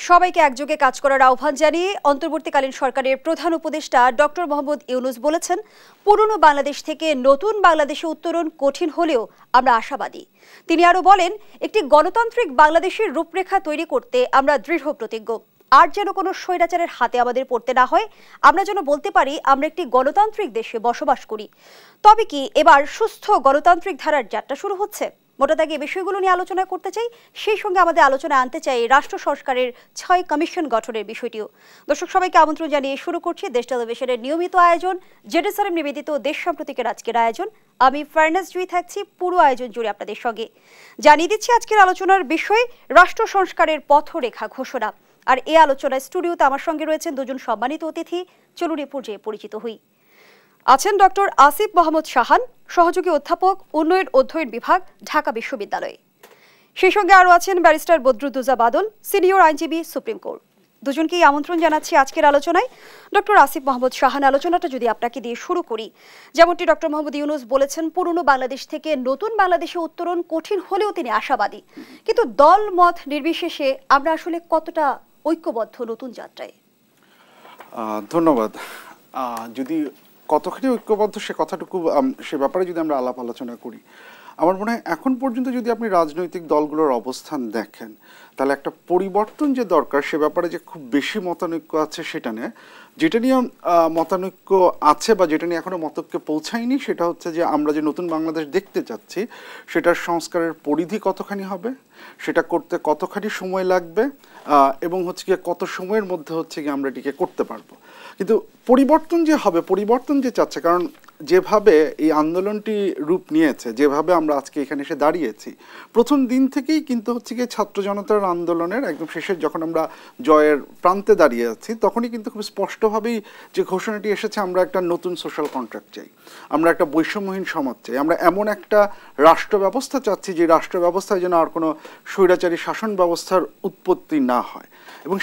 সবাইকে একযোগে কাজ করার আহ্বান জানিয়ে অন্তর্বর্তীকালীন সরকারের প্রধান উপদেষ্টা ডক্টর মোহাম্মদ ইউনূস বলেছেন, পুরনো বাংলাদেশ থেকে নতুন বাংলাদেশে উত্তরণ কঠিন হলেও আমরা আশাবাদী। তিনি আরও বলেন, একটি গণতান্ত্রিক বাংলাদেশের রূপরেখা তৈরি করতে আমরা দৃঢ় প্রতিজ্ঞ। আর যেন কোনো স্বৈরাচারের হাতে আমাদের পড়তে না হয়, আমরা যেন বলতে পারি আমরা একটি গণতান্ত্রিক দেশে বসবাস করি। তবে কি এবার সুস্থ গণতান্ত্রিক ধারার যাত্রা শুরু হচ্ছে? মোটা দাগে বিষয়গুলো নিয়ে আলোচনা করতে চাই, সেই সঙ্গে আমাদের আলোচনায় আনতে চাই রাষ্ট্র সংস্কারের 6 কমিশন গঠনের বিষয়টিও। দর্শক সবাইকে আমন্ত্রণ জানিয়ে শুরু করছি দেশ টেলিভিশনের নিয়মিত আয়োজন জেডএসআরএম নিবেদিত দেশ সাম্প্রতিকের আজকের আয়োজন। আমি ফারনাজ জুই থাকছি পুরো আয়োজন জুড়ে আপনাদের সঙ্গে। জানিয়ে দিচ্ছি আজকের আলোচনার বিষয় রাষ্ট্র সংস্কারের পথরেখা ঘোষণা। আর এই আলোচনায় স্টুডিওতে আমার সঙ্গে রয়েছেন দুজন সম্মানিত অতিথি। চলুন এ পর্যায়ে পরিচিত হই। আছেন ডক্টর আসিফ মোহাম্মদ শাহান, সহযোগী অধ্যাপক, উন্নয়ন অধ্যয়ন বিভাগ, ঢাকা বিশ্ববিদ্যালয়। সেই সঙ্গে আরও আছেন ব্যারিস্টার বদরুদ্দোজা বাদল, সিনিয়র আইনজীবী, সুপ্রিম কোর্ট। দুজনকেই আমন্ত্রণ জানাচ্ছি আজকের আলোচনায়। ডক্টর আসিফ মোহাম্মদ শাহান, আলোচনাটা যদি আপনাকে দিয়ে শুরু করি। যেমনটি ডক্টর মোহাম্মদ ইউনূস বলেছেন, পুরনো বাংলাদেশ থেকে নতুন বাংলাদেশে উত্তরণ কঠিন হলেও তিনি আশাবাদী। কিন্তু দল মত নির্বিশেষে আমরা আসলে কতটা ঐক্যবদ্ধ নতুন যাত্রায়? ধন্যবাদ। যদি কতখানি ঐক্যবদ্ধ সে কথাটুকু সে ব্যাপারে যদি আমরা আলাপ আলোচনা করি, আমার মনে হয় এখন পর্যন্ত যদি আপনি রাজনৈতিক দলগুলোর অবস্থান দেখেন, তাহলে একটা পরিবর্তন যে দরকার সে ব্যাপারে যে খুব বেশি মতানৈক্য আছে সেটা নিয়ে, যেটা নিয়ে মতানৈক্য আছে বা যেটা নিয়ে এখনো মতৈক্যে পৌঁছায়নি, সেটা হচ্ছে যে আমরা যে নতুন বাংলাদেশ দেখতে চাচ্ছি সেটার সংস্কারের পরিধি কতখানি হবে, সেটা করতে কতখানি সময় লাগবে, এবং হচ্ছে গিয়ে কত সময়ের মধ্যে হচ্ছে গিয়ে আমরা এটিকে করতে পারবো। কিন্তু পরিবর্তন যে হবে, পরিবর্তন যে চাচ্ছে, কারণ যেভাবে এই আন্দোলনটি রূপ নিয়েছে, যেভাবে আমরা আজকে এখানে এসে দাঁড়িয়েছি, প্রথম দিন থেকেই কিন্তু হচ্ছে গিয়ে ছাত্র জনতার আন্দোলনের একদম শেষে যখন আমরা জয়ের প্রান্তে দাঁড়িয়ে আছি, তখনই কিন্তু খুব স্পষ্টভাবেই যে ঘোষণাটি এসেছে, আমরা একটা নতুন সোশ্যাল কন্ট্রাক্ট চাই, আমরা একটা বৈষম্যহীন সমাজ চাই, আমরা এমন একটা রাষ্ট্র ব্যবস্থা চাচ্ছি যে রাষ্ট্র ব্যবস্থায় যেন আর কোনো স্বৈরাচারী শাসন ব্যবস্থার উৎপত্তি না হয়। এবং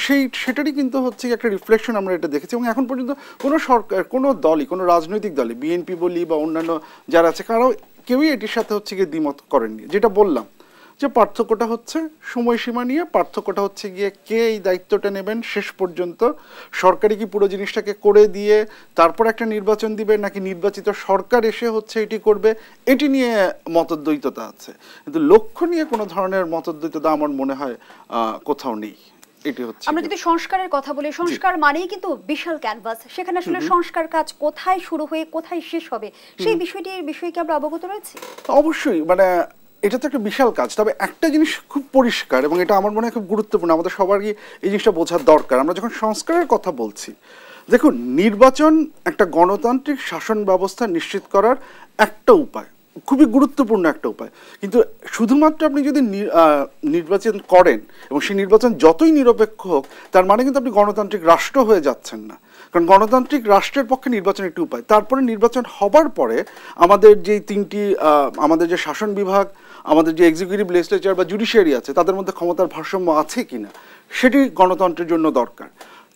সেটারই কিন্তু হচ্ছে একটা রিফ্লেকশন আমরা এটা দেখেছি। এবং এখন পর্যন্ত কোনো সরকার, কোনো দলই, কোনো রাজনৈতিক দলই, বিএনপি বলি বা অন্যান্য যারা আছে, কেউই এটির সাথে হচ্ছে গিয়ে দ্বিমত করেননি। যেটা বললাম যে পার্থক্যটা হচ্ছে সময়সীমা নিয়ে, পার্থক্যটা হচ্ছে গিয়ে কে এই দায়িত্বটা নেবেন শেষ পর্যন্ত। সরকারি কি পুরো জিনিসটাকে করে দিয়ে তারপর একটা নির্বাচন দিবে, নাকি নির্বাচিত সরকার এসে হচ্ছে এটি করবে, এটি নিয়ে মতদ্বৈততা আছে। কিন্তু লক্ষ্য নিয়ে কোনো ধরনের মতদ্বৈততা আমার মনে হয় কোথাও নেই। আমরা যদি সংস্কারের কথা বলি, সংস্কার মানেই কিন্তু বিশাল ক্যানভাস, সেখানে আসলে সংস্কার কাজ কোথায় শুরু হয়ে কোথায় শেষ হবে সেই বিষয়টির বিষয়ে কি আমরা অবগত রয়েছি? অবশ্যই, মানে এটা তো একটা বিশাল কাজ। তবে একটা জিনিস খুব পরিষ্কার, এবং এটা আমার মনে হয় খুব গুরুত্বপূর্ণ, আমাদের সবারই এই জিনিসটা বোঝার দরকার। আমরা যখন সংস্কারের কথা বলছি, দেখুন, নির্বাচন একটা গণতান্ত্রিক শাসন ব্যবস্থা নিশ্চিত করার একটা উপায়, খুবই গুরুত্বপূর্ণ একটা উপায়। কিন্তু শুধুমাত্র আপনি যদি নির্বাচন করেন এবং সেই নির্বাচন যতই নিরপেক্ষ হোক, তার মানে কিন্তু আপনি গণতান্ত্রিক রাষ্ট্র হয়ে যাচ্ছেন না। কারণ গণতান্ত্রিক রাষ্ট্রের পক্ষে নির্বাচন একটি উপায়। তারপরে নির্বাচন হবার পরে আমাদের যে তিনটি, আমাদের যে শাসন বিভাগ, আমাদের যে এক্সিকিউটিভ, লেজিসলেচার বা জুডিশিয়ারি আছে, তাদের মধ্যে ক্ষমতার ভারসাম্য আছে কিনা সেটি গণতন্ত্রের জন্য দরকার।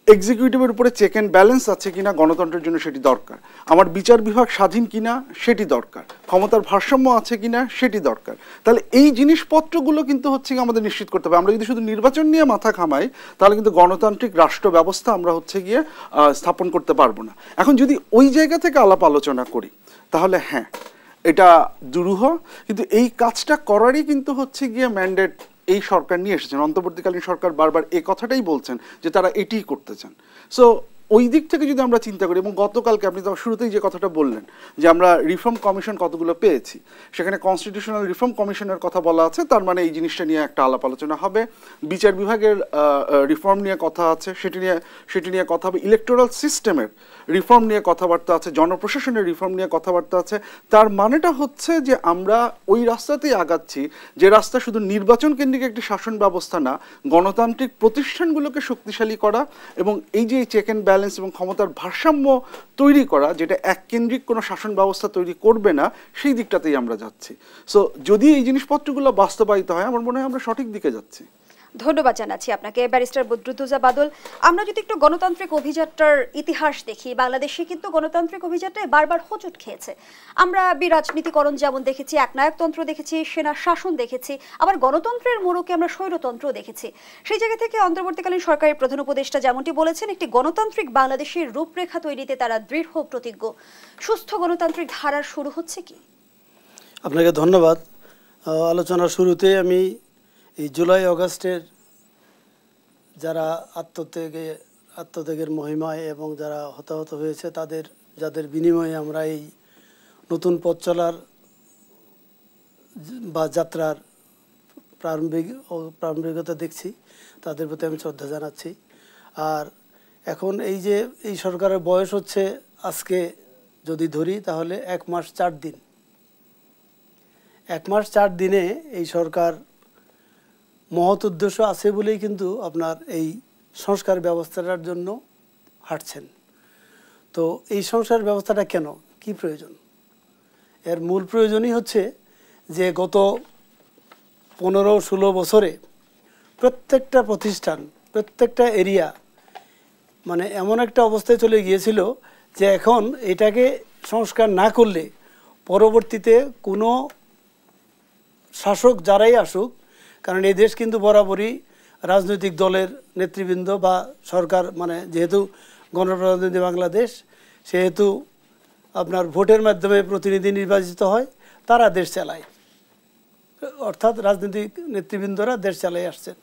এক্সিকিউটিভের উপরে চেক অ্যান্ড ব্যালেন্স আছে কিনা গণতন্ত্রের জন্য সেটি দরকার। আমার বিচার বিভাগ স্বাধীন কিনা সেটি দরকার। ক্ষমতার ভারসাম্য আছে কিনা সেটি দরকার। তাহলে এই জিনিসপত্রগুলো কিন্তু হচ্ছে আমাদের নিশ্চিত করতে হবে। আমরা যদি শুধু নির্বাচন নিয়ে মাথা ঘামাই, তাহলে কিন্তু গণতান্ত্রিক রাষ্ট্র ব্যবস্থা আমরা হচ্ছে গিয়ে স্থাপন করতে পারবো না। এখন যদি ওই জায়গা থেকে আলাপ আলোচনা করি, তাহলে হ্যাঁ, এটা দুরূহ। কিন্তু এই কাজটা করারই কিন্তু হচ্ছে গিয়ে ম্যান্ডেট এই সরকার নিয়ে এসেছেন। অন্তর্বর্তীকালীন সরকার বারবার এই কথাটাই বলছেন যে তারা এটিই করতে চান। সো ওই দিক থেকে যদি আমরা চিন্তা করি, এবং গতকালকে আপনি তো শুরুতেই যে কথাটা বললেন যে আমরা রিফর্ম কমিশন কতগুলো পেয়েছি, সেখানে কনস্টিটিউশনাল রিফর্ম কমিশনের কথা বলা আছে, তার মানে এই জিনিসটা নিয়ে একটা আলাপ আলোচনা হবে। বিচার বিভাগের রিফর্ম নিয়ে কথা আছে, সেটি নিয়ে কথা হবে। ইলেকটোরাল সিস্টেমের রিফর্ম নিয়ে কথাবার্তা আছে, জনপ্রশাসনের রিফর্ম নিয়ে কথাবার্তা আছে। তার মানেটা হচ্ছে যে আমরা ওই রাস্তাতেই আগাচ্ছি, যে রাস্তা শুধু নির্বাচন কেন্দ্রিক একটি শাসন ব্যবস্থা না, গণতান্ত্রিক প্রতিষ্ঠানগুলোকে শক্তিশালী করা এবং এই যে চেক অ্যান্ড ব্যালেন্স এবং ক্ষমতার ভারসাম্য তৈরি করা, যেটা এককেন্দ্রিক কোনো শাসন ব্যবস্থা তৈরি করবে না, সেই দিকটাতেই আমরা যাচ্ছি। সো যদি এই জিনিসপত্রগুলো বাস্তবায়িত হয়, আমার মনে হয় আমরা সঠিক দিকে যাচ্ছি। ধন্যবাদ জানাচ্ছি আপনাকে ব্যারিস্টার বদরুদ্দোজা বাদল। আমরা যদি একটু গণতান্ত্রিক অভিযাত্রার ইতিহাস দেখি, বাংলাদেশে কিন্তু গণতান্ত্রিক অভিযাত্রায় বারবার হোঁচট খেয়েছে। আমরা বিরাজনীতিকরণ যেমন দেখেছি, একনায়কতন্ত্র দেখেছি, সেনা শাসন দেখেছি, আবার গণতন্ত্রের মোড়কে আমরা স্বৈরতন্ত্র দেখেছি। সেই জায়গা থেকে অন্তর্বর্তীকালীন সরকারের প্রধান উপদেষ্টা যেমনটি বলেছেন, একটি গণতান্ত্রিক বাংলাদেশের রূপরেখা তৈরিতে তারা দৃঢ় প্রতিজ্ঞ। সুস্থ গণতান্ত্রিক ধারার শুরু হচ্ছে কি? আপনাকে ধন্যবাদ। আলোচনার শুরুতে আমি এই জুলাই আগস্টের যারা আত্মত্যাগের মহিমায় এবং যারা হতাহত হয়েছে যাদের বিনিময়ে আমরা এই নতুন পথ চলার বা যাত্রার প্রারম্ভিকতা দেখছি, তাদের প্রতি আমি শ্রদ্ধা জানাচ্ছি। আর এখন এই সরকারের বয়স হচ্ছে, আজকে যদি ধরি তাহলে 1 মাস 4 দিন। 1 মাস 4 দিনে এই সরকার মহৎ উদ্দেশ্য আছে বলেই কিন্তু আপনার এই সংস্কার ব্যবস্থাটার জন্য হাঁটছেন। তো এই সংস্কার ব্যবস্থাটা কেন, কি প্রয়োজন? এর মূল প্রয়োজনই হচ্ছে যে গত 15-16 বছরে প্রত্যেকটা প্রতিষ্ঠান, প্রত্যেকটা এরিয়া মানে এমন একটা অবস্থায় চলে গিয়েছিল যে এখন এটাকে সংস্কার না করলে পরবর্তীতে কোনো শাসক যারাই আসুক, কারণ এই দেশ কিন্তু বরাবরই রাজনৈতিক দলের নেতৃবৃন্দ বা সরকার, মানে যেহেতু গণপ্রজাতন্ত্রী বাংলাদেশ, সেহেতু আপনার ভোটের মাধ্যমে প্রতিনিধি নির্বাচিত হয়, তারা দেশ চালায়, অর্থাৎ রাজনৈতিক নেতৃবৃন্দরা দেশ চালাই আসছেন।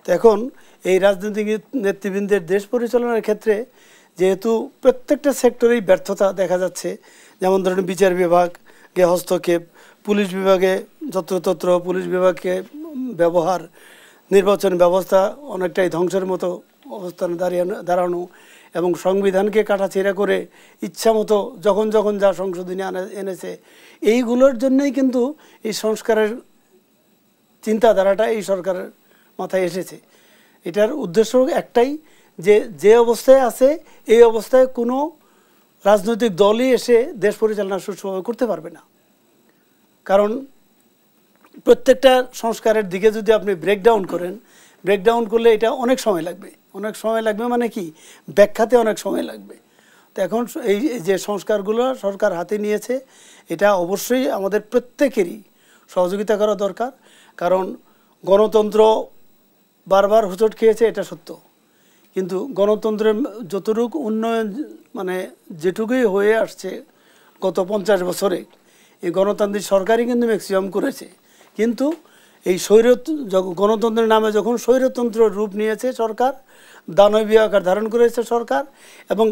তো এখন এই রাজনৈতিক নেতৃবৃন্দের দেশ পরিচালনার ক্ষেত্রে যেহেতু প্রত্যেকটা সেক্টরেই ব্যর্থতা দেখা যাচ্ছে, যেমন ধরুন বিচার বিভাগে হস্তক্ষেপ, পুলিশ বিভাগে যত্রতত্র পুলিশ বিভাগকে ব্যবহার, নির্বাচন ব্যবস্থা অনেকটাই ধ্বংসের মতো অবস্থানে দাঁড়ানো এবং সংবিধানকে কাটাছেঁড়া করে ইচ্ছা মতো যখন যা সংশোধনী এনেছে, এইগুলোর জন্যই কিন্তু এই সংস্কারের চিন্তাধারাটা এই সরকারের মাথায় এসেছে। এটার উদ্দেশ্য একটাই, যে অবস্থায় আছে এই অবস্থায় কোনো রাজনৈতিক দলই এসে দেশ পরিচালনা সুষ্ঠুভাবে করতে পারবে না। কারণ প্রত্যেকটা সংস্কারের দিকে যদি আপনি ব্রেকডাউন করলে এটা অনেক সময় লাগবে মানে কি, ব্যাখ্যাতে অনেক সময় লাগবে। তো এখন এই যে সংস্কারগুলো সরকার হাতে নিয়েছে, এটা অবশ্যই আমাদের প্রত্যেকেরই সহযোগিতা করা দরকার। কারণ গণতন্ত্র বারবার হোঁচট খেয়েছে, এটা সত্য, কিন্তু গণতন্ত্রের যতটুকু উন্নয়ন মানে যেটুকুই হয়ে আসছে গত 50 বছরে, এই গণতান্ত্রিক সরকারই কিন্তু ম্যাক্সিমাম করেছে। কিন্তু এই গণতন্ত্রের নামে যখন স্বৈরতন্ত্র রূপ নিয়েছে সরকার, দানবীয় আকার ধারণ করেছে সরকার, এবং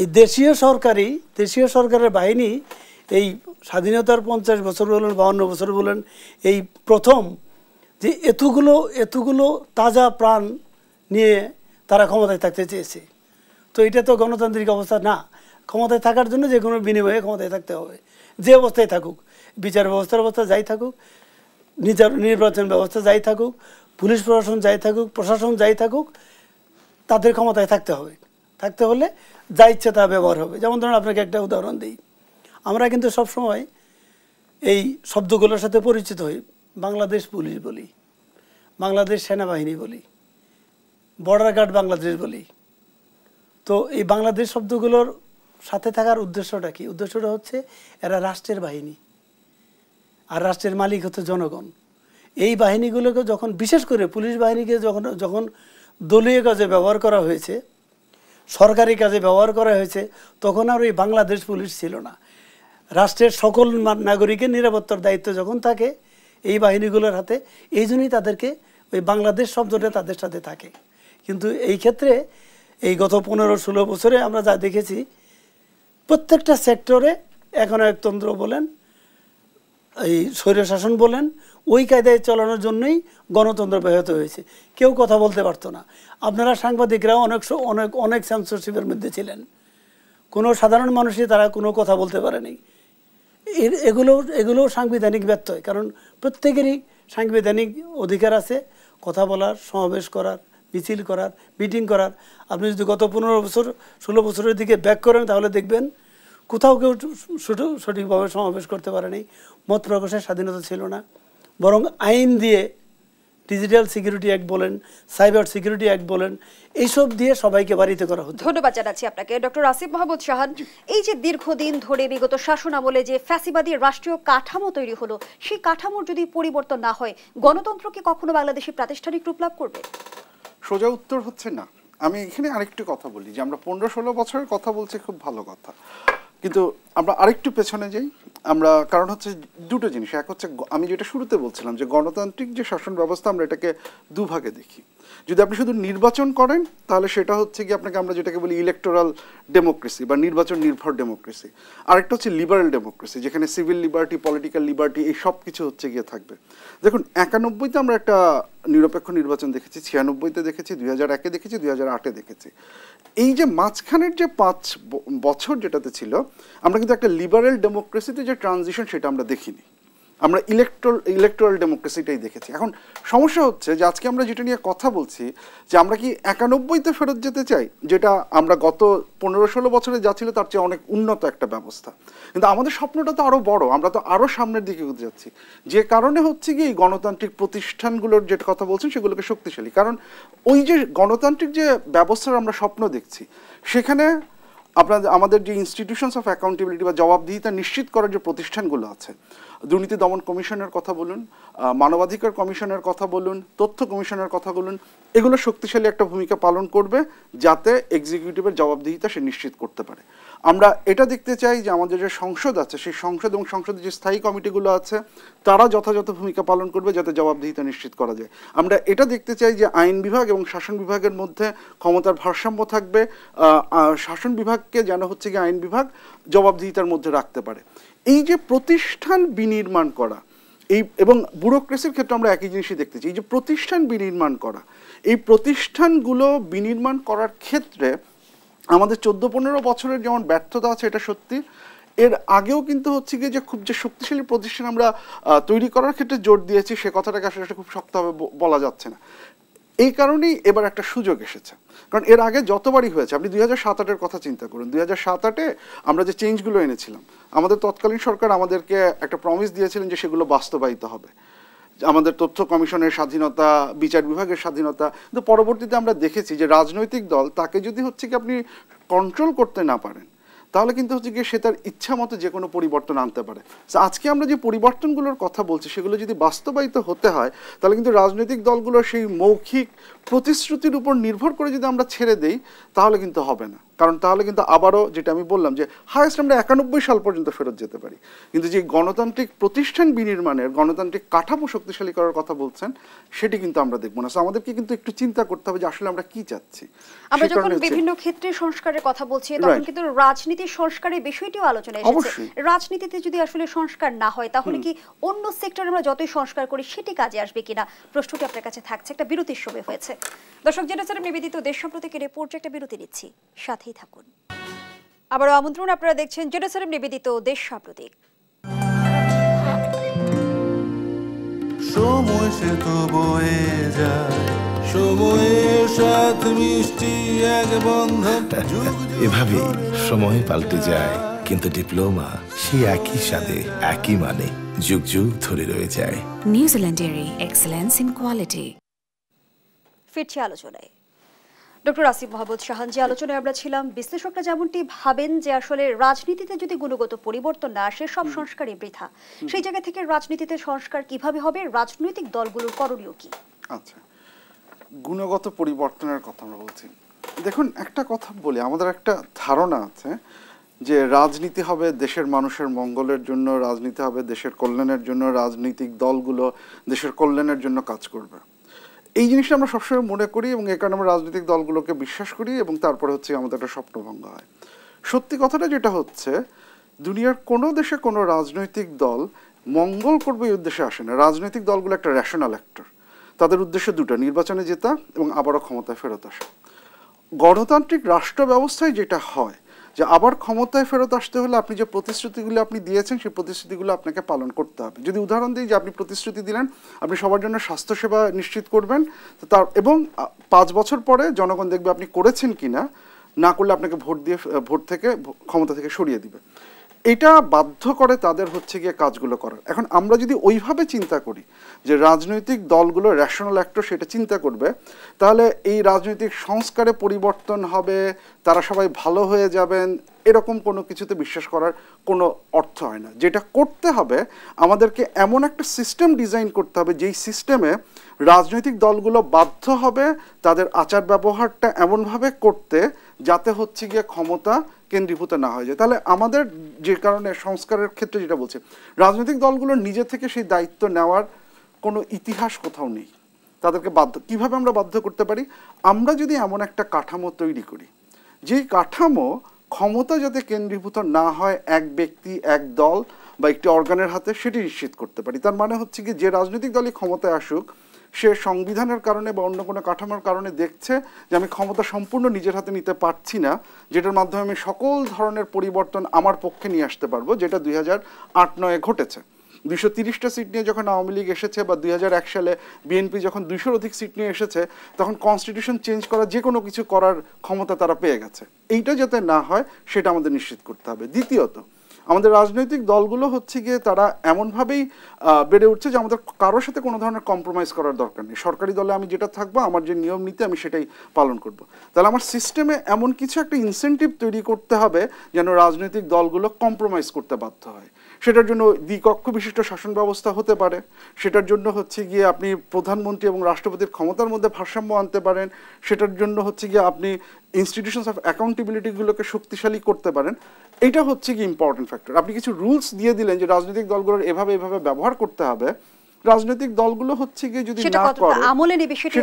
এই দেশীয় সরকারের বাহিনী এই স্বাধীনতার 50 বছর বলেন, 52 বছর বলেন, এই প্রথম যে এতগুলো তাজা প্রাণ নিয়ে তারা ক্ষমতায় থাকতে চেয়েছে। তো এটা তো গণতান্ত্রিক অবস্থা না। ক্ষমতায় থাকার জন্য যে কোনো বিনিময়ে ক্ষমতায় থাকতে হবে, যে অবস্থায় থাকুক, বিচার ব্যবস্থা যাই থাকুক, নির্বাচন ব্যবস্থা যাই থাকুক, পুলিশ প্রশাসন যাই থাকুক, প্রশাসন যাই থাকুক, তাদের ক্ষমতায় থাকতে হলে যা ইচ্ছে তা ব্যবহার হবে। যেমন ধরুন আপনাকে একটা উদাহরণ দিই, আমরা কিন্তু সবসময় এই শব্দগুলোর সাথে পরিচিত হই। বাংলাদেশ পুলিশ বলি, বাংলাদেশ সেনাবাহিনী বলি, বর্ডার গার্ড বাংলাদেশ বলি। তো এই বাংলাদেশ শব্দগুলোর সাথে থাকার উদ্দেশ্যটা কি? উদ্দেশ্যটা হচ্ছে এরা রাষ্ট্রের বাহিনী, আর রাষ্ট্রের মালিক হচ্ছে জনগণ। এই বাহিনীগুলোকে যখন, বিশেষ করে পুলিশ বাহিনীকে যখন দলীয় কাজে ব্যবহার করা হয়েছে, সরকারি কাজে ব্যবহার করা হয়েছে, তখন আর ওই বাংলাদেশ পুলিশ ছিল না। রাষ্ট্রের সকল নাগরিকের নিরাপত্তার দায়িত্ব যখন থাকে এই বাহিনীগুলোর হাতে, এই জন্যই তাদেরকে ওই বাংলাদেশ শব্দটা তাদের সাথে থাকে। কিন্তু এই ক্ষেত্রে এই গত 15-16 বছরে আমরা যা দেখেছি, প্রত্যেকটা সেক্টরে একনায়কতন্ত্র বলেন, এই স্বৈরশাসন বলেন, ওই কায়দায় চালানোর জন্যই গণতন্ত্র ব্যাহত হয়েছে। কেউ কথা বলতে পারতো না। আপনারা সাংবাদিকরাও অনেক সেন্সরশিপের মধ্যে ছিলেন, কোনো সাধারণ মানুষই তারা কোনো কথা বলতে পারেনি। এগুলো সাংবিধানিক ব্যত্যয়, কারণ প্রত্যেকেরই সাংবিধানিক অধিকার আছে কথা বলার, সমাবেশ করার, মিছিল করার, মিটিং করার। আপনি যদি গত 15-16 বছরের দিকে ব্যাক করেন তাহলে দেখবেন কোথাও কেউ সঠিকভাবে সমাবেশ করতে পারেনি, মত প্রকাশের স্বাধীনতা ছিল না, বরং আইন দিয়ে ডিজিটাল সিকিউরিটি অ্যাক্ট বলেন, সাইবার সিকিউরিটি অ্যাক্ট বলেন, এইসব দিয়ে সবাইকে বাড়িতে করা হচ্ছে। ধন্যবাদ জানাচ্ছি আপনাকে ডক্টর আসিফ মাহমুদ শাহান। এই যে দীর্ঘদিন ধরে বিগত শাসন আমলে যে ফ্যাসিবাদী রাষ্ট্রীয় কাঠামো তৈরি হলো, সেই কাঠামোর যদি পরিবর্তন না হয়, গণতন্ত্র কি কখনো বাংলাদেশে প্রাতিষ্ঠানিক রূপ লাভ করবে? সোজা উত্তর হচ্ছে না। আমি এখানে আরেকটু কথা বলি যে আমরা 15-16 বছরের কথা বলছি, খুব ভালো কথা, কিন্তু আমরা আরেকটু পেছনে যাই। আমরা কারণ হচ্ছে দুটো জিনিস, এক হচ্ছে আমি যেটা শুরুতে বলছিলাম যে গণতান্ত্রিক যে শাসন ব্যবস্থা আমরা এটাকে দুভাগে দেখি। যদি আপনি শুধু নির্বাচন করেন তাহলে সেটা হচ্ছে কি আপনাকে আমরা যেটাকে বলি ইলেকটোরাল ডেমোক্রেসি বা নির্বাচন নির্ভর ডেমোক্রেসি। আরেকটা হচ্ছে লিবারেল ডেমোক্রেসি, যেখানে সিভিল লিবার্টি, পলিটিক্যাল লিবার্টি এই সব কিছু হচ্ছে গিয়ে থাকবে। দেখুন 91-তে আমরা একটা নিরপেক্ষ নির্বাচন দেখেছি, 96-তে দেখেছি, 2001-এ দেখেছি, 2008-এ দেখেছি। এই যে মাঝখানের যে 5 বছর যেটাতে ছিল, আমরা কিন্তু একটা লিবারেল ডেমোক্রেসিতে যে ট্রানজিশন সেটা আমরা দেখিনি, আমরা ইলেকটোরাল ডেমোক্রেসিটাই দেখেছি। এখন সমস্যা হচ্ছে যে আজকে আমরা যেটা নিয়ে কথা বলছি যে আমরা কি 91-তে ফেরত যেতে চাই, যেটা আমরা গত 15-16 বছরে যা ছিল তার চেয়ে অনেক উন্নত একটা ব্যবস্থা, কিন্তু আমাদের স্বপ্নটা তো আরও বড়, আমরা তো আরও সামনের দিকে এগোতে যাচ্ছি। যে কারণে হচ্ছে কি এই গণতান্ত্রিক প্রতিষ্ঠানগুলোর যেটা কথা বলছেন সেগুলোকে শক্তিশালী, কারণ ওই যে গণতান্ত্রিক যে ব্যবস্থার আমরা স্বপ্ন দেখছি সেখানে আমাদের যে ইনস্টিটিউশনস অফ অ্যাকাউন্টেবিলিটি বা জবাবদিহিতা নিশ্চিত করার যে প্রতিষ্ঠানগুলো আছে, দুর্নীতি দমন কমিশনের কথা বলুন, মানবাধিকার কমিশনের কথা বলুন, তথ্য কমিশনের কথা বলুন, এগুলো শক্তিশালী একটা ভূমিকা পালন করবে যাতে এক্সিকিউটিভের জবাবদিহিতা সে নিশ্চিত করতে পারে। আমরা এটা দেখতে চাই যে আমাদের যে সংসদ আছে সেই সংসদ এবং সংসদের যে স্থায়ী কমিটিগুলো আছে তারা যথাযথ ভূমিকা পালন করবে যাতে জবাবদিহিতা নিশ্চিত করা যায়। আমরা এটা দেখতে চাই যে আইন বিভাগ এবং শাসন বিভাগের মধ্যে ক্ষমতার ভারসাম্য থাকবে, শাসন বিভাগকে যেন হচ্ছে কি আইন বিভাগ জবাবদিহিতার মধ্যে রাখতে পারে। এই যে প্রতিষ্ঠান বিনির্মাণ করা, এই এবং ব্যুরোক্রেসির ক্ষেত্রে আমরা একই জিনিসই দেখতে চাই, এই যে প্রতিষ্ঠান বিনির্মাণ করা, এই প্রতিষ্ঠানগুলো বিনির্মাণ করার ক্ষেত্রে আমাদের 14-15 বছরের যেমন ব্যর্থতা আছে এটা সত্যি, এর আগেও কিন্তু হচ্ছে গিয়ে যে খুব যে শক্তিশালী প্রতিষ্ঠান আমরা তৈরি করার ক্ষেত্রে জোর দিয়েছি সে কথাটাকে আসলে খুব শক্তভাবে বলা যাচ্ছে না। এই কারণেই এবার একটা সুযোগ এসেছে, কারণ এর আগে যতবারই হয়েছে, আপনি 2007-8-এর কথা চিন্তা করুন, 2007-8-এ আমরা যে চেঞ্জগুলো এনেছিলাম, আমাদের তৎকালীন সরকার আমাদেরকে একটা প্রমিস দিয়েছিলেন যে সেগুলো বাস্তবায়িত হবে, আমাদের তথ্য কমিশনের স্বাধীনতা, বিচার বিভাগের স্বাধীনতা, কিন্তু পরবর্তীতে আমরা দেখেছি যে রাজনৈতিক দল তাকে যদি হচ্ছে কি আপনি কন্ট্রোল করতে না পারেন তাহলে কিন্তু হচ্ছে গিয়ে সে তার ইচ্ছা মতো যে কোনো পরিবর্তন আনতে পারে। আজকে আমরা যে পরিবর্তনগুলোর কথা বলছি সেগুলো যদি বাস্তবায়িত হতে হয় তাহলে কিন্তু রাজনৈতিক দলগুলোর সেই মৌখিক প্রতিশ্রুতির উপর নির্ভর করে যদি আমরা ছেড়ে দেই তাহলে কিন্তু হবে না, কারণ তাহলে কিন্তু আবারও যেটা আমি বললাম যে হায়েস্ট আমরা 91 সাল পর্যন্ত ফেরত যেতে পারি, কিন্তু যে গণতান্ত্রিক প্রতিষ্ঠান বিনির্মাণের, গণতান্ত্রিক কাঠামো শক্তিশালী করার কথা বলছেন সেটি কিন্তু আমরা দেখবো না। আমাদেরকে কিন্তু একটু চিন্তা করতে হবে যে আসলে আমরা কি চাচ্ছি। আমরা যখন বিভিন্ন ক্ষেত্রে সংস্কারের কথা বলছি তখন কিন্তু রাজনীতির সংস্কারের বিষয়টিও আলোচনায় এসেছে। রাজনীতিতে যদি আসলে সংস্কার না হয় তাহলে কি অন্য সেক্টরে আমরা যতই সংস্কার করি সেটি কাজে আসবে কিনা, প্রশ্নটি আপনার কাছে থাকছে। একটা বিরতির সময় হয়েছে। দর্শক, জেনেছিলাম নিবেদিত দেশ সম্প্রতিকে রিপোর্টে একটা বিরতি নিচ্ছি, সাথেই থাকুন। আবারও আমন্ত্রণ, আপনারা দেখছেন জেরুজালেম নিবেদিত দেশ সাম্প্রতিক। সময় সে তো বয়ে যায়, সময়ের সাথে মিষ্টি এক বন্ধন। এভাবে সময় পাল্টে যায়, কিন্তু ডিপ্লোমা সেই একই স্বাদে, একই মানে যুগ যুগ ধরে রয়ে যায়। নিউজিল্যান্ডের এক্সেলেন্স ইন কোয়ালিটি। ফিরছি আলোচনায়। ডক্টর আসিফ মাহমুদ শাহান, যে আলোচনায় আমরা ছিলাম, বিশ্লেষকরা যেমনটি ভাবেন যে আসলে রাজনীতিতে যদি গুণগত পরিবর্তন না আসে সব সংস্কারই বৃথা। সেই জায়গা থেকে রাজনীতিতে সংস্কার কিভাবে হবে, রাজনৈতিক দলগুলোর করণীয় কি? আচ্ছা, গুণগত পরিবর্তনের কথা আমরা বলছি। দেখুন, একটা কথা বলি, আমাদের একটা ধারণা আছে যে রাজনীতি হবে দেশের মানুষের মঙ্গলের জন্য, রাজনীতি হবে দেশের কল্যাণের জন্য, রাজনৈতিক দলগুলো দেশের কল্যাণের জন্য কাজ করবে। এই জিনিসটা আমরা সবসময় মনে করি এবং এই কারণে আমরা রাজনৈতিক দলগুলোকে বিশ্বাস করি এবং তারপরে হচ্ছে আমাদের একটা স্বপ্নভঙ্গ হয়। সত্যি কথাটা যেটা হচ্ছে, দুনিয়ার কোনো দেশে কোনো রাজনৈতিক দল মঙ্গল করবে এই উদ্দেশ্যে আসে না। রাজনৈতিক দলগুলো একটা রেশনাল অ্যাক্টর, তাদের উদ্দেশ্য দুটো, নির্বাচনে জেতা এবং আবারও ক্ষমতায় ফেরত আসা। গণতান্ত্রিক রাষ্ট্র ব্যবস্থায় যেটা হয় যে আবার ক্ষমতায় ফেরত আসতে হলে আপনি যে প্রতিশ্রুতিগুলো আপনি দিয়েছেন সেই প্রতিশ্রুতিগুলো আপনাকে পালন করতে হবে। যদি উদাহরণ দিই যে আপনি প্রতিশ্রুতি দিলেন আপনি সবার জন্য স্বাস্থ্যসেবা নিশ্চিত করবেন, তার এবং 5 বছর পরে জনগণ দেখবে আপনি করেছেন কিনা, না করলে আপনাকে ভোট থেকে ক্ষমতা থেকে সরিয়ে দিবে। এটা বাধ্য করে তাদের হচ্ছে গিয়ে কাজগুলো করার। এখন আমরা যদি ওইভাবে চিন্তা করি যে রাজনৈতিক দলগুলো রেশনাল অ্যাক্টর সেটা চিন্তা করবে, তাহলে এই রাজনৈতিক সংস্কারে পরিবর্তন হবে, তারা সবাই ভালো হয়ে যাবেন, এরকম কোনো কিছুতে বিশ্বাস করার কোনো অর্থ হয় না। যেটা করতে হবে, আমাদেরকে এমন একটা সিস্টেম ডিজাইন করতে হবে যেই সিস্টেমে রাজনৈতিক দলগুলো বাধ্য হবে তাদের আচার ব্যবহারটা এমনভাবে করতে যাতে হচ্ছে গিয়ে ক্ষমতা কেন্দ্রীভূত না হয়ে যায়। তাহলে আমাদের যে কারণে সংস্কারের ক্ষেত্রে যেটা বলছে, রাজনৈতিক দলগুলোর নিজে থেকে সেই দায়িত্ব নেওয়ার কোনো ইতিহাস কোথাও নেই। তাদেরকে কিভাবে আমরা বাধ্য করতে পারি? আমরা যদি এমন একটা কাঠামো তৈরি করি যেই কাঠামো ক্ষমতা যাতে কেন্দ্রীভূত না হয় এক ব্যক্তি, এক দল বা একটি অর্গানের হাতে, সেটি নিশ্চিত করতে পারি। তার মানে হচ্ছে কি, যে রাজনৈতিক দলই ক্ষমতায় আসুক, সে সংবিধানের কারণে বা অন্য কোনো কাঠামোর কারণে দেখছে যে আমি ক্ষমতা সম্পূর্ণ নিজের হাতে নিতে পারছি না, যেটার মাধ্যমে আমি সকল ধরনের পরিবর্তন আমার পক্ষে নিয়ে আসতে পারবো, যেটা 2008-09 ঘটেছে। 230টা সিট নিয়ে যখন আওয়ামী লীগ এসেছে, বা 2001 সালে বিএনপি যখন 200-র অধিক সিট নিয়ে এসেছে, তখন কনস্টিটিউশন চেঞ্জ করা, যে কোনো কিছু করার ক্ষমতা তারা পেয়ে গেছে। এইটা যাতে না হয় সেটা আমাদের নিশ্চিত করতে হবে। দ্বিতীয়ত, আমাদের রাজনৈতিক দলগুলো হচ্ছে গিয়ে তারা এমনভাবেই বেড়ে উঠছে যে আমাদের কারোর সাথে কোনো ধরনের কম্প্রোমাইজ করার দরকার নেই। সরকারি দলে আমি যেটা থাকবো, আমার যে নিয়ম নীতি আমি সেটাই পালন করব। তাহলে আমার সিস্টেমে এমন কিছু একটা ইনসেন্টিভ তৈরি করতে হবে যেন রাজনৈতিক দলগুলো কম্প্রোমাইজ করতে বাধ্য হয়। সেটার জন্য দ্বিকক্ষ বিশিষ্ট শাসন ব্যবস্থা হতে পারে, সেটার জন্য হচ্ছে গিয়ে আপনি প্রধানমন্ত্রী এবং রাষ্ট্রপতির ক্ষমতার মধ্যে ভারসাম্য আনতে পারেন, সেটার জন্য হচ্ছে গিয়ে আপনি ইনস্টিটিউশনস অফ অ্যাকাউন্টেবিলিটিগুলোকে শক্তিশালী করতে পারেন। এটা হচ্ছে কি ইম্পর্টেন্ট ফ্যাক্টর। আপনি কিছু রুলস দিয়ে দিলেন যে রাজনৈতিক দলগুলোর এভাবে ব্যবহার করতে হবে, রাজনৈতিক দলগুলো হচ্ছে গিয়ে যদি না করে আমলে নেবে, সেটা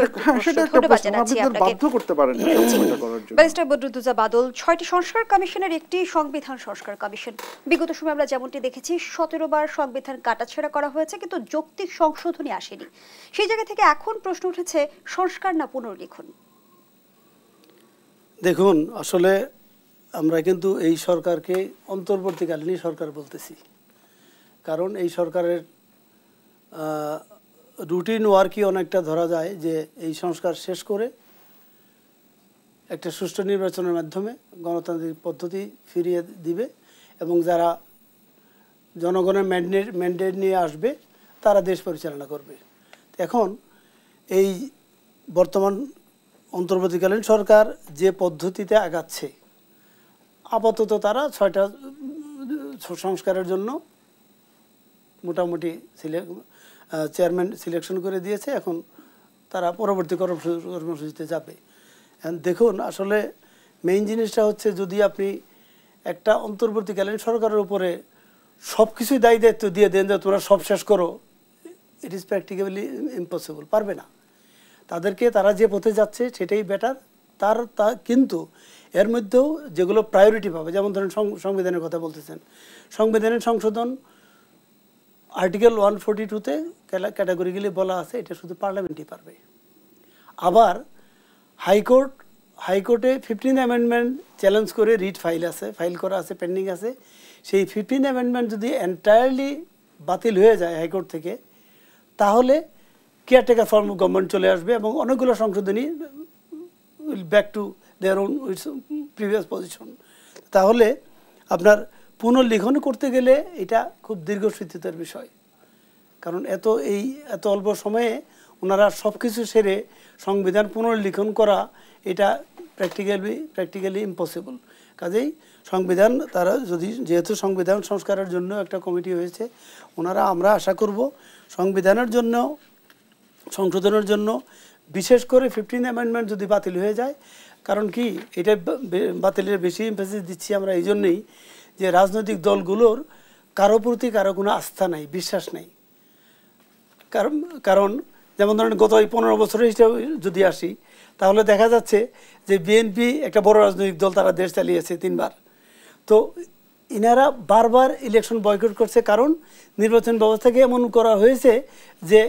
একটা প্রশ্ন। আপনি বাধ্য করতে পারেন এটা করার জন্য। ব্যারিস্টার বদরুদ্দোজা বাদল, 6টি সংস্কার কমিশনের একটি সংবিধান সংস্কার কমিশন। বিগত সময় আমরা যেমনটি দেখেছি 17 বার সংবিধান কাটাছেঁড়া করা হয়েছে, কিন্তু যৌক্তিক সংশোধনী আসেনি। সেই জায়গা থেকে এখন প্রশ্ন উঠেছে, সংস্কার না পুনর্লিখন? দেখুন, আসলে আমরা কিন্তু এই সরকারকে অন্তর্বর্তীকালীন সরকার বলতেছি, কারণ এই সরকারের রুটিন ওয়ার্কই অনেকটা ধরা যায় যে এই সংস্কার শেষ করে একটা সুষ্ঠু নির্বাচনের মাধ্যমে গণতান্ত্রিক পদ্ধতি ফিরিয়ে দিবে এবং যারা জনগণের ম্যান্ডেট নিয়ে আসবে তারা দেশ পরিচালনা করবে। এখন এই বর্তমান অন্তর্বর্তীকালীন সরকার যে পদ্ধতিতে আগাচ্ছে, আপাতত তারা 6টা সংস্কারের জন্য মোটামুটি চেয়ারম্যান সিলেকশন করে দিয়েছে। এখন তারা পরবর্তী কর্মসূচিতে যাবে। দেখুন, আসলে মেইন জিনিসটা হচ্ছে, যদি আপনি একটা অন্তর্বর্তীকালীন সরকারের উপরে সব কিছুই দায়িত্ব দিয়ে দেন যে তোমরা সব শেষ করো, ইট ইজ প্র্যাকটিক্যালি ইম্পসিবল, পারবে না। তাদেরকে তারা যে পথে যাচ্ছে সেটাই বেটার। কিন্তু এর মধ্যেও যেগুলো প্রায়োরিটি পাবে, যেমন ধরেন সংবিধানের কথা বলতেছেন, সংবিধানের সংশোধন আর্টিকেল 142-তে ক্যাটাগরিক্যালি বলা আছে এটা শুধু পার্লামেন্টই পারবে। আবার হাইকোর্টে 15th অ্যামেন্ডমেন্ট চ্যালেঞ্জ করে রিট ফাইল করা আছে, পেন্ডিং আছে। সেই 15th অ্যামেন্ডমেন্ট যদি এন্টায়ারলি বাতিল হয়ে যায় হাইকোর্ট থেকে, তাহলে কেয়ারটেকার ফর্ম অফ গভর্নমেন্ট চলে আসবে এবং অনেকগুলো সংশোধনী will back to their own previous position. তাহলে আপনার পুনর্লিখন করতে গেলে এটা খুব দীর্ঘসূত্রিতার বিষয়, কারণ এত অল্প সময়ে ওনারা সব কিছু সেরে সংবিধান পুনর্লিখন করা এটা প্র্যাকটিক্যালি ইম্পসিবল। কাজেই সংবিধান তারা যেহেতু সংবিধান সংস্কারের জন্য একটা কমিটি হয়েছে, আমরা আশা করব সংবিধানের জন্য সংশোধনের জন্য, বিশেষ করে 15th অ্যামেন্ডমেন্ট যদি বাতিল হয়ে যায়, কারণ কি এটা বাতিলের বেশি এমফাসিস দিচ্ছি আমরা এই জন্যই যে রাজনৈতিক দলগুলোর কারো প্রতি কারো কোনো আস্থা নাই, বিশ্বাস নেই। কারণ যেমন ধরেন গত 15 বছরের হিসাবে যদি আসি, তাহলে দেখা যাচ্ছে যে বিএনপি একটা বড় রাজনৈতিক দল, তারা দেশ চালিয়েছে 3 বার। তো ইনারা বারবার ইলেকশন বয়কট করছে, কারণ নির্বাচন ব্যবস্থাকে এমন করা হয়েছে যে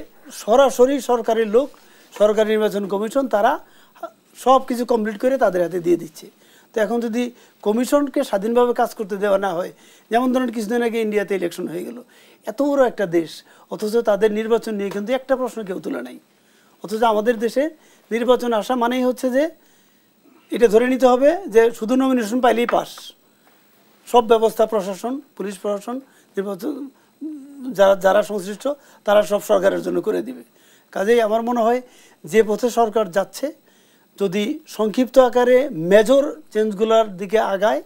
সরাসরি সরকারি লোক, সরকারি নির্বাচন কমিশন, তারা সব কিছু কমপ্লিট করে তাদের হাতে দিয়ে দিচ্ছে। তো এখন যদি কমিশনকে স্বাধীনভাবে কাজ করতে দেওয়া না হয়, যেমন ধরেন কিছুদিন আগে ইন্ডিয়াতে ইলেকশন হয়ে গেল, এত বড় একটা দেশ, অথচ তাদের নির্বাচন নিয়ে কিন্তু একটা প্রশ্ন কেউ তুলে নাই। অথচ আমাদের দেশে নির্বাচন আসা মানেই হচ্ছে যে এটা ধরে নিতে হবে যে শুধু নমিনেশন পাইলেই পাস, সব ব্যবস্থা প্রশাসন, পুলিশ প্রশাসন, যারা যারা সংশ্লিষ্ট তারা সব সরকারের জন্য করে দিবে। কাজেই আমার মনে হয় যে পথে সরকার যাচ্ছে, যদি সংক্ষিপ্ত আকারে মেজর চেঞ্জগুলোর দিকে আগায়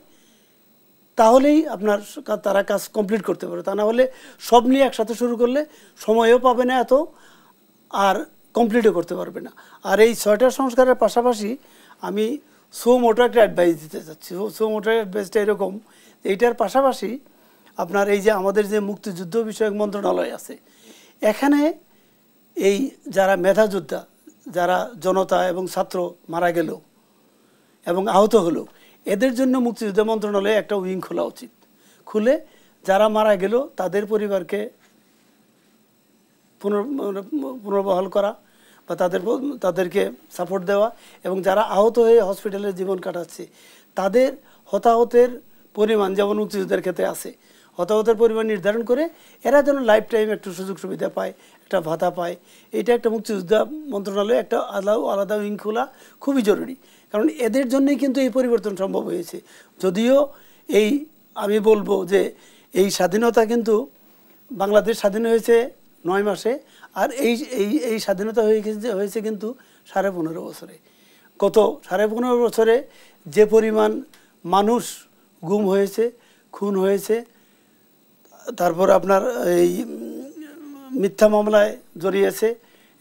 তাহলেই আপনার তারা কাজ কমপ্লিট করতে পারে। তা না হলে সব নিয়ে একসাথে শুরু করলে সময়ও পাবে না এত, আর কমপ্লিটও করতে পারবে না। আর এই 6টা সংস্কারের পাশাপাশি আমি সো মোটো একটা অ্যাডভাইস দিতে চাচ্ছি। সো মোটো অ্যাডভাইসটা এরকম, এইটার পাশাপাশি আপনার এই যে আমাদের যে মুক্তিযুদ্ধ বিষয়ক মন্ত্রণালয় আছে, এখানে এই যারা মেধা যোদ্ধা, যারা জনতা এবং ছাত্র মারা গেল এবং আহত হলো, এদের জন্য মুক্তিযুদ্ধ মন্ত্রণালয়ে একটা উইং খোলা উচিত। খুলে যারা মারা গেল তাদের পরিবারকে পুনর্বহাল করা বা তাদেরকে সাপোর্ট দেওয়া, এবং যারা আহত হয়ে হসপিটালে জীবন কাটাচ্ছে তাদের হতাহতের পরিমাণ, যেমন মুক্তিযুদ্ধের ক্ষেত্রে আছে, হতাহতের পরিমাণ নির্ধারণ করে এরা যেন লাইফ টাইম একটু সুযোগ সুবিধা পায়, একটা ভাতা পায়। এটা একটা মুক্তিযোদ্ধা মন্ত্রণালয়ে একটা আলাদা উইং খোলা খুবই জরুরি, কারণ এদের জন্যই কিন্তু এই পরিবর্তন সম্ভব হয়েছে। যদিও এই আমি বলবো যে এই স্বাধীনতা কিন্তু বাংলাদেশ স্বাধীন হয়েছে 9 মাসে, আর এই স্বাধীনতা হয়েছে কিন্তু 15.5 বছরে। গত 15.5 বছরে যে পরিমাণ মানুষ গুম হয়েছে, খুন হয়েছে, তারপর আপনার এই মিথ্যা মামলায় জড়িয়েছে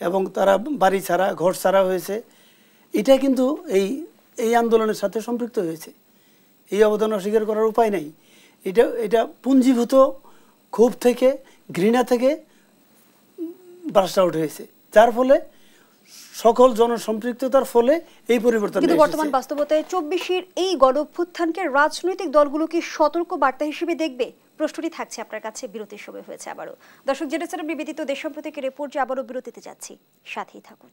এবং তারা বাড়ি ছাড়া ঘর ছাড়া হয়েছে, এটা কিন্তু এই আন্দোলনের সাথে সম্পৃক্ত হয়েছে। এই অবদান অস্বীকার করার উপায় নাই। এটা পুঞ্জীভূত ক্ষোভ থেকে, ঘৃণা থেকে ব্রাস্ট আউট হয়েছে, যার ফলে সকল জনসম্পৃক্ততার ফলে এই পরিবর্তন। কিন্তু বর্তমান বাস্তবতায় 24-এর এই গণঅভ্যুত্থানকে রাজনৈতিক দলগুলো কি সতর্ক বার্তা হিসেবে দেখবে? প্রশ্নটি থাকছে আপনার কাছে। বিরতির সময় হয়েছে আবারও। দর্শক, জেনেছিলাম নিবেদিত দেশ সম্প্রতিকের রিপোর্টে আবারও বিরতিতে যাচ্ছি, সাথেই থাকুন।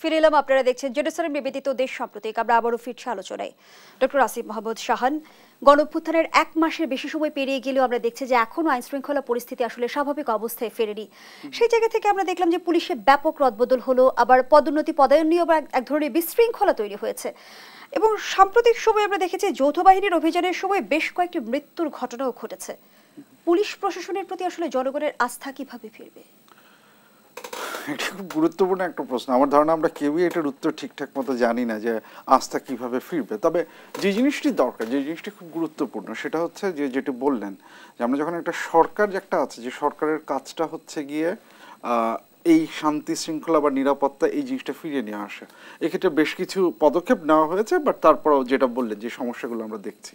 ফিরে এলাম, আপনারা দেখছেন জেরুজালেম নিবেদিত দেশ সাম্প্রতিক। আমরা আবারও ফিরছি আলোচনায়। ডক্টর আসিফ মাহমুদ শাহান, গণঅভ্যুত্থানের 1 মাসের বেশি সময় পেরিয়ে গেলেও আমরা দেখছি যে এখনও আইন শৃঙ্খলা পরিস্থিতি আসলে স্বাভাবিক অবস্থায় ফেরেনি। সেই জায়গা থেকে আমরা দেখলাম যে পুলিশের ব্যাপক রদবদল হলো, আবার পদোন্নতি পদায়ন নিয়ে আবার এক ধরনের বিশৃঙ্খলা তৈরি হয়েছে। এবং সাম্প্রতিক সময়ে আমরা দেখেছি যৌথ বাহিনীর অভিযানের সময় বেশ কয়েকটি মৃত্যুর ঘটনাও ঘটেছে। পুলিশ প্রশাসনের প্রতি আসলে জনগণের আস্থা কিভাবে ফিরবে? এটা খুব গুরুত্বপূর্ণ একটা প্রশ্ন। আমার ধারণা আমরা কেউই এটার উত্তর ঠিকঠাক মতো জানি না যে আস্থা কিভাবে ফিরবে। তবে যে জিনিসটি দরকার, যে জিনিসটি খুব গুরুত্বপূর্ণ, সেটা হচ্ছে যে যেটি বললেন যে আমরা যখন একটা সরকার একটা আছে, যে সরকারের কাজটা হচ্ছে গিয়ে এই শান্তি শৃঙ্খলা বা নিরাপত্তা এই জিনিসটা ফিরিয়ে নিয়ে আসে। এক্ষেত্রে বেশ কিছু পদক্ষেপ নেওয়া হয়েছে, বাট তারপরেও যেটা বললেন যে সমস্যাগুলো আমরা দেখছি।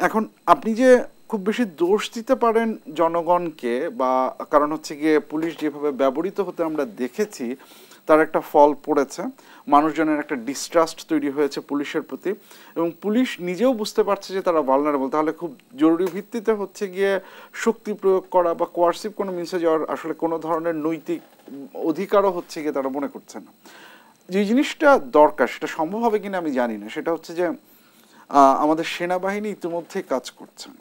এখন আপনি যে খুব বেশি দোষ দিতে পারেন জনগণকে, বা কারণ হচ্ছে গিয়ে পুলিশ যেভাবে ব্যবহৃত হতে আমরা দেখেছি তার একটা ফল পড়েছে, মানুষজনের একটা ডিস্ট্রাস্ট তৈরি হয়েছে পুলিশের প্রতি, এবং পুলিশ নিজেও বুঝতে পারছে যে তারা ভালনারেবল। তাহলে খুব জরুরি ভিত্তিতে হচ্ছে গিয়ে শক্তি প্রয়োগ করা বা কোয়ার্সিভ কোনো মিন্সে যাওয়ার আসলে কোনো ধরনের নৈতিক অধিকারও হচ্ছে গিয়ে তারা মনে করছে না। যে জিনিসটা দরকার সেটা সম্ভব হবে কিনা আমি জানি না। সেটা হচ্ছে যে আমাদের সেনাবাহিনী ইতিমধ্যেই কাজ করছেন।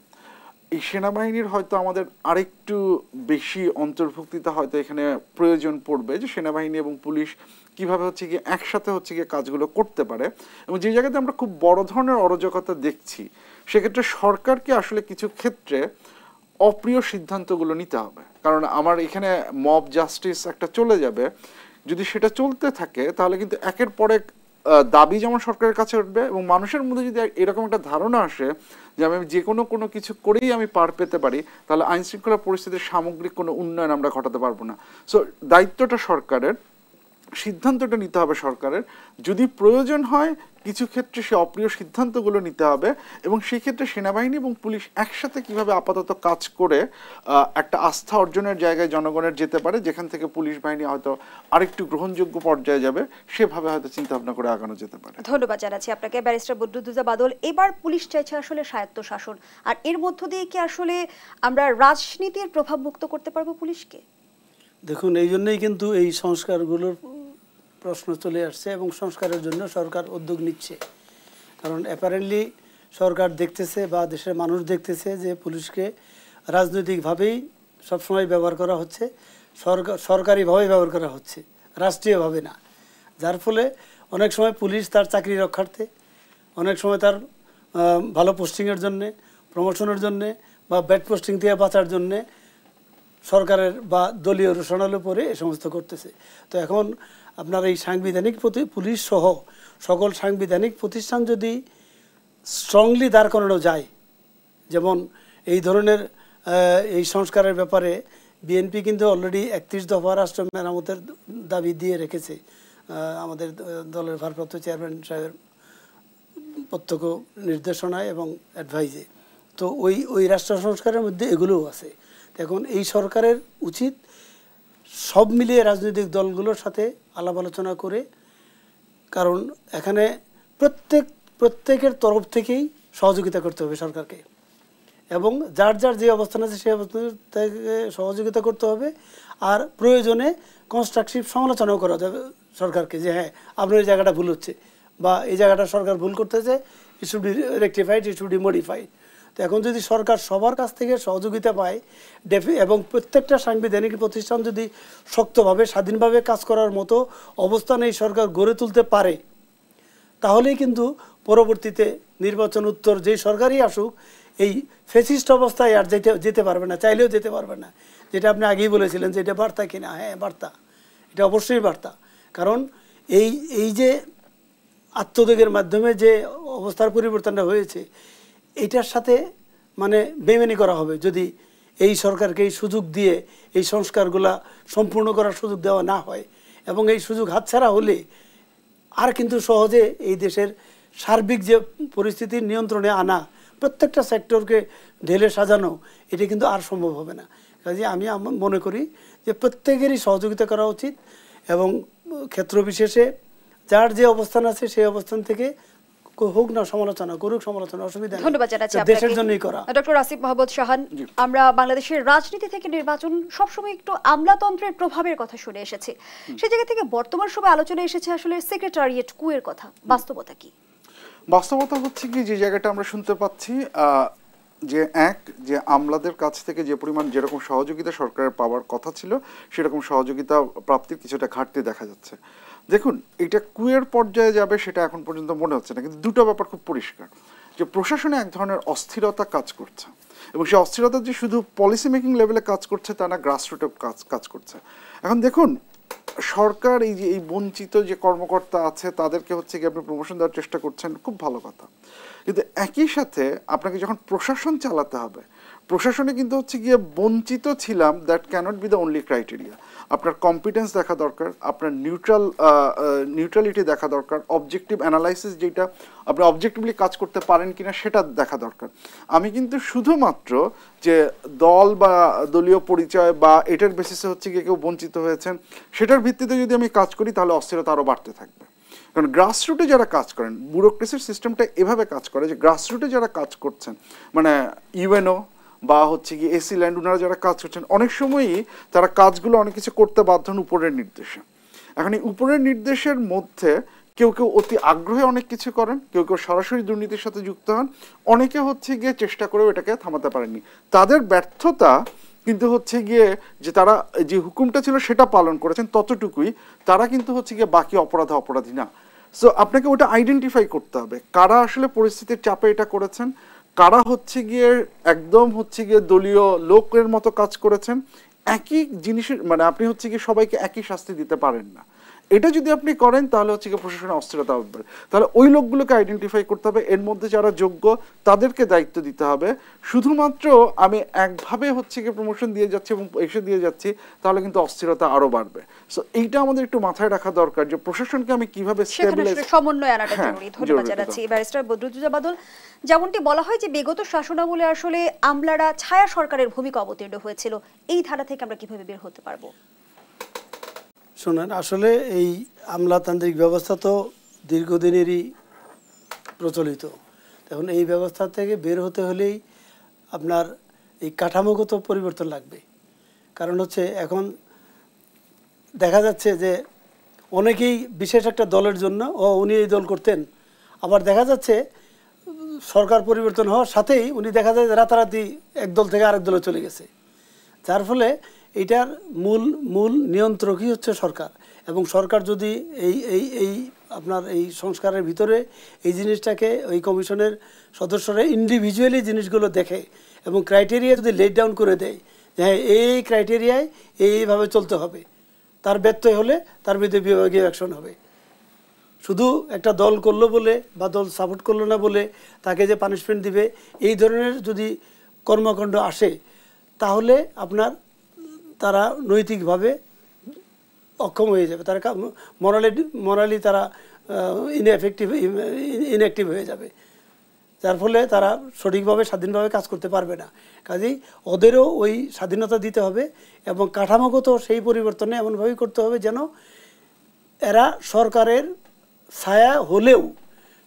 এই সেনাবাহিনীর হয়তো আমাদের আরেকটু বেশি অন্তর্ভুক্তিতে হয়তো এখানে প্রয়োজন পড়বে, যে সেনাবাহিনী এবং পুলিশ কিভাবে হচ্ছে গিয়ে একসাথে হচ্ছে গিয়ে কাজগুলো করতে পারে। এবং যে জায়গাতে আমরা খুব বড় ধরনের অরাজকতা দেখছি, সেক্ষেত্রে সরকারকে আসলে কিছু ক্ষেত্রে অপ্রিয় সিদ্ধান্তগুলো নিতে হবে। কারণ আমার এখানে মব জাস্টিস একটা চলে যাবে, যদি সেটা চলতে থাকে তাহলে কিন্তু একের পর এক দাবি যেমন সরকারের কাছে উঠবে, এবং মানুষের মধ্যে যদি এরকম একটা ধারণা আসে যে আমি যে কোনো কিছু করেই আমি পার পেতে পারি, তাহলে আইন শৃঙ্খলা পরিস্থিতির সামগ্রিক কোনো উন্নয়ন আমরা ঘটাতে পারবো না। সো দায়িত্বটা সরকারের, সিদ্ধান্তটা নিতে হবে সরকারের। যদি প্রয়োজন হয় কিছু ক্ষেত্রে সে অপ্রিয় সিদ্ধান্তগুলো নিতে হবে, এবং সেই ক্ষেত্রে সেনাবাহিনী এবং পুলিশ একসাথে কিভাবে আপাতত কাজ করে একটা আস্থা অর্জনের জায়গায় জনগণের যেতে পারে, যেখান থেকে পুলিশ বাহিনী হয়তো আরেকটু গ্রহণযোগ্য পর্যায়ে যাবে, সেভাবে হয়তো চিন্তা ভাবনা করে আগানো যেতে পারে। ধন্যবাদ জানাচ্ছি আপনাকে ব্যারিস্টার বদরুদ্দোজা বাদল। এবার পুলিশ চাইছে আসলে স্বায়ত্ত শাসন, আর এর মধ্য দিয়ে কি আসলে আমরা রাজনীতির প্রভাব মুক্ত করতে পারবো পুলিশকে? দেখুন, এই জন্যই কিন্তু এই সংস্কারগুলোর প্রশ্ন চলে আসছে, এবং সংস্কারের জন্য সরকার উদ্যোগ নিচ্ছে। কারণ অ্যাপারেন্টলি সরকার দেখতেছে বা দেশের মানুষ দেখতেছে যে পুলিশকে রাজনৈতিকভাবেই সবসময় ব্যবহার করা হচ্ছে, সরকারিভাবে ব্যবহার করা হচ্ছে, রাষ্ট্রীয়ভাবে না। যার ফলে অনেক সময় পুলিশ তার চাকরি রক্ষার্থে, অনেক সময় তার ভালো পোস্টিংয়ের জন্যে, প্রমোশনের জন্যে বা ব্যাড পোস্টিং থেকে বাঁচার জন্যে সরকারের বা দলীয় রোশনালে পরে এ সমস্ত করতেছে। তো এখন আপনার এই সাংবিধানিক পুলিশ সহ সকল সাংবিধানিক প্রতিষ্ঠান যদি স্ট্রংলি দাঁড় করানো যায়, যেমন এই ধরনের এই সংস্কারের ব্যাপারে বিএনপি কিন্তু অলরেডি 31 দফা রাষ্ট্র মেরামতের দাবি দিয়ে রেখেছে আমাদের দলের ভারপ্রাপ্ত চেয়ারম্যান সাহেবের প্রত্যক্ষ নির্দেশনায় এবং অ্যাডভাইজে। তো ওই রাষ্ট্র সংস্কারের মধ্যে এগুলোও আছে। এখন এই সরকারের উচিত সব মিলিয়ে রাজনৈতিক দলগুলোর সাথে আলাপ আলোচনা করে, কারণ এখানে প্রত্যেকের তরফ থেকেই সহযোগিতা করতে হবে সরকারকে, এবং যার যার যে অবস্থান আছে সেই অবস্থান থেকে সহযোগিতা করতে হবে। আর প্রয়োজনে কনস্ট্রাকটিভ সমালোচনাও করা যাবে সরকারকে, যে হ্যাঁ আপনার এই জায়গাটা ভুল হচ্ছে বা এই জায়গাটা সরকার ভুল করতেছে, it should be rectified, it should be modified. তো এখন যদি সরকার সবার কাছ থেকে সহযোগিতা পায় এবং প্রত্যেকটা সাংবিধানিক প্রতিষ্ঠান যদি শক্তভাবে স্বাধীনভাবে কাজ করার মতো অবস্থান এই সরকার গড়ে তুলতে পারে, তাহলেই কিন্তু পরবর্তীতে নির্বাচন উত্তর যেই সরকারই আসুক এই ফেসিস্ট অবস্থায় আর যেতে পারবে না, চাইলেও যেতে পারবে না। যেটা আপনি আগেই বলেছিলেন যে এটা বার্তা কিনা, হ্যাঁ বার্তা, এটা অবশ্যই বার্তা। কারণ এই যে আত্মত্যাগের মাধ্যমে যে অবস্থার পরিবর্তনটা হয়েছে, এটার সাথে মানে বেইমানি করা হবে যদি এই সরকারকে এই সুযোগ দিয়ে এই সংস্কারগুলা সম্পূর্ণ করার সুযোগ দেওয়া না হয়। এবং এই সুযোগ হাতছাড়া হলে আর কিন্তু সহজে এই দেশের সার্বিক যে পরিস্থিতির নিয়ন্ত্রণে আনা, প্রত্যেকটা সেক্টরকে ঢেলে সাজানো, এটা কিন্তু আর সম্ভব হবে না। কাজে আমি মনে করি যে প্রত্যেকেরই সহযোগিতা করা উচিত, এবং ক্ষেত্র বিশেষে যার যে অবস্থান আছে সেই অবস্থান থেকে হোক না সমালোচনা, করুক সমালোচনা, অসুবিধা নেই। ধন্যবাদ জানাচ্ছি দেশের জন্যই করা। ডক্টর আসিফ মাহমুদ শাহান, আমরা বাংলাদেশের রাজনীতি থেকে নির্বাচন সবসময় একটু আমলাতন্ত্রের প্রভাবের কথা শুনে এসেছি, সেই জায়গা থেকে বর্তমান সময় আলোচনা এসেছে আসলে সেক্রেটারিয়েট কুয়ের কথা। বাস্তবতা কি? বাস্তবতা হচ্ছে কি, যে জায়গাটা আমরা শুনতে পাচ্ছি যে আমলাদের কাছ থেকে যে পরিমাণ যেরকম সহযোগিতা সরকারের পাওয়ার কথা ছিল, সেরকম সহযোগিতা প্রাপ্তির কিছুটা ঘাটতি দেখা যাচ্ছে। দেখুন, এটা কুয়ের পর্যায়ে যাবে সেটা এখন পর্যন্ত মনে হচ্ছে না, কিন্তু দুটো ব্যাপার খুব পরিষ্কার, যে প্রশাসনে এক ধরনের অস্থিরতা কাজ করছে, এবং সেই অস্থিরতা যে শুধু পলিসি মেকিং লেভেলে কাজ করছে তা না, গ্রাসরুটে কাজ করছে। এখন দেখুন, সরকার এই বঞ্চিত যে কর্মকর্তা আছে তাদেরকে হচ্ছে কি আপনি প্রমোশন দেওয়ার চেষ্টা করছেন, খুব ভালো কথা, কিন্তু একই সাথে আপনাকে যখন প্রশাসন চালাতে হবে, প্রশাসনে কিন্তু হচ্ছে গিয়ে বঞ্চিত ছিলাম that cannot be the only criteria. আপনার কম্পিটেন্স দেখা দরকার, আপনার নিউট্রালিটি দেখা দরকার, অবজেক্টিভ অ্যানালাইসিস, যেটা আপনি অবজেক্টিভলি কাজ করতে পারেন কিনা সেটা দেখা দরকার। আমি কিন্তু শুধুমাত্র যে দল বা দলীয় পরিচয় বা এটার বেসিসে হচ্ছে গিয়ে কেউ বঞ্চিত হয়েছেন সেটার ভিত্তিতে যদি আমি কাজ করি, তাহলে অস্থিরতা আরও বাড়তে থাকবে। কারণ গ্রাসরুটে যারা কাজ করেন, ব্যুরোক্রেসির সিস্টেমটা এভাবে কাজ করে যে গ্রাসরুটে যারা কাজ করছেন, মানে ইউএনও বা হচ্ছে কি এসি ল্যান্ড, ওনারা যারা কাজ করছেন, অনেক সময়ই তারা কাজগুলো অনেক কিছু করতে বাধ্য হন উপরের নির্দেশে। এখন এই উপরের নির্দেশের মধ্যে কেউ অতি আগ্রহে অনেক কিছু করেন, কেউ সরাসরি দুর্নীতির সাথে যুক্ত হন, অনেকে হচ্ছে গিয়ে চেষ্টা করেও এটাকে থামাতে পারেননি। তাদের ব্যর্থতা কিন্তু হচ্ছে গিয়ে যে তারা যে হুকুমটা ছিল সেটা পালন করেছেন ততটুকুই, তারা কিন্তু হচ্ছে গিয়ে বাকি অপরাধী না। সো আপনাকে ওটা আইডেন্টিফাই করতে হবে, কারা আসলে পরিস্থিতির চাপে এটা করেছেন, কারা হচ্ছে গিয়ে একদম হচ্ছে গিয়ে দলীয় লোকের মতো কাজ করেছেন। একই জিনিসের মানে আপনি হচ্ছে গিয়ে সবাইকে একই শাস্তি দিতে পারেন না। এটা যদি আপনি করেন তাহলে হচ্ছে গিয়ে প্রশাসনের অস্থিরতা হবে। তাহলে ওই লোকগুলোকে আইডেন্টিফাই করতে হবে, এর মধ্যে যারা যোগ্য তাদেরকে দায়িত্ব দিতে হবে। শুধুমাত্র আমি একভাবে হচ্ছে গিয়ে প্রমোশন দিয়ে যাচ্ছি এবং এসে দিয়ে যাচ্ছি, তাহলে কিন্তু অস্থিরতা আরো বাড়বে। সো এইটা আমাদের একটু মাথায় রাখা দরকার যে প্রশাসনকে আমি কিভাবে সমন্বয় আনাটা জরুরি। ধন্যবাদ জানাচ্ছি ব্যারিস্টার বদরুদ্দোজা বাদল। যেমনটি বলা হয় যে বিগত শাসনামলে আসলে আমলারা ছায়া সরকারের ভূমিকা অবতীর্ণ হয়েছিল, এই ধারা থেকে আমরা কিভাবে বের হতে পারবো? শোনেন, আসলে এই আমলাতান্ত্রিক ব্যবস্থা তো দীর্ঘদিনেরই প্রচলিত। এখন এই ব্যবস্থা থেকে বের হতে হলেই আপনার এই কাঠামোগত পরিবর্তন লাগবে। কারণ হচ্ছে এখন দেখা যাচ্ছে যে অনেকেই বিশেষ একটা দলের জন্য উনি এই দল করতেন, আবার দেখা যাচ্ছে সরকার পরিবর্তন হওয়ার সাথেই উনি দেখা যায় রাতারাতি এক দল থেকে আরেক দলে চলে গেছে। যার ফলে এটার মূল নিয়ন্ত্রকই হচ্ছে সরকার। এবং সরকার যদি এই আপনার এই সংস্কারের ভিতরে এই জিনিসটাকে ওই কমিশনের সদস্যরা ইন্ডিভিজুয়ালি জিনিসগুলো দেখে এবং ক্রাইটেরিয়া যদি লেট ডাউন করে দেয় যে হ্যাঁ এই ক্রাইটেরিয়ায় এইভাবে চলতে হবে, তার ব্যত্যয় হলে তার বিরুদ্ধে বিভাগীয় অ্যাকশন হবে। শুধু একটা দল করলো বলে বা দল সাপোর্ট করলো না বলে তাকে যে পানিশমেন্ট দিবে এই ধরনের যদি কর্মকাণ্ড আসে তাহলে আপনার তারা নৈতিকভাবে অক্ষম হয়ে যাবে, তারা মরালি তারা ইনঅ্যাক্টিভ হয়ে যাবে, যার ফলে তারা সঠিকভাবে স্বাধীনভাবে কাজ করতে পারবে না। কাজেই ওদেরও ওই স্বাধীনতা দিতে হবে এবং কাঠামোগত সেই পরিবর্তনে এমনভাবেই করতে হবে যেন এরা সরকারের ছায়া হলেও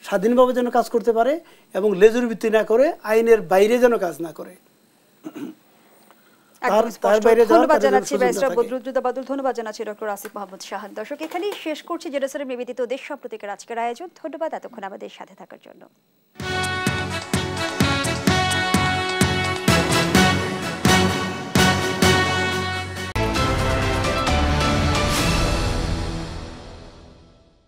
স্বাধীনভাবে যেন কাজ করতে পারে এবং লেজুর ভিত্তি না করে আইনের বাইরে যেন কাজ না করে। ধন্যবাদ জানাচ্ছি ব্যারিস্টার বদরুদ্দোজা বাদল, ধন্যবাদ জানাচ্ছি ডক্টর আসিফ মাহমুদ শাহান। দর্শক, এখানেই শেষ করছি জেরুসালেম নিবেদিত দেশ সাম্প্রতিকের আজকের আয়োজন। ধন্যবাদ এতক্ষণ আমাদের সাথে থাকার জন্য।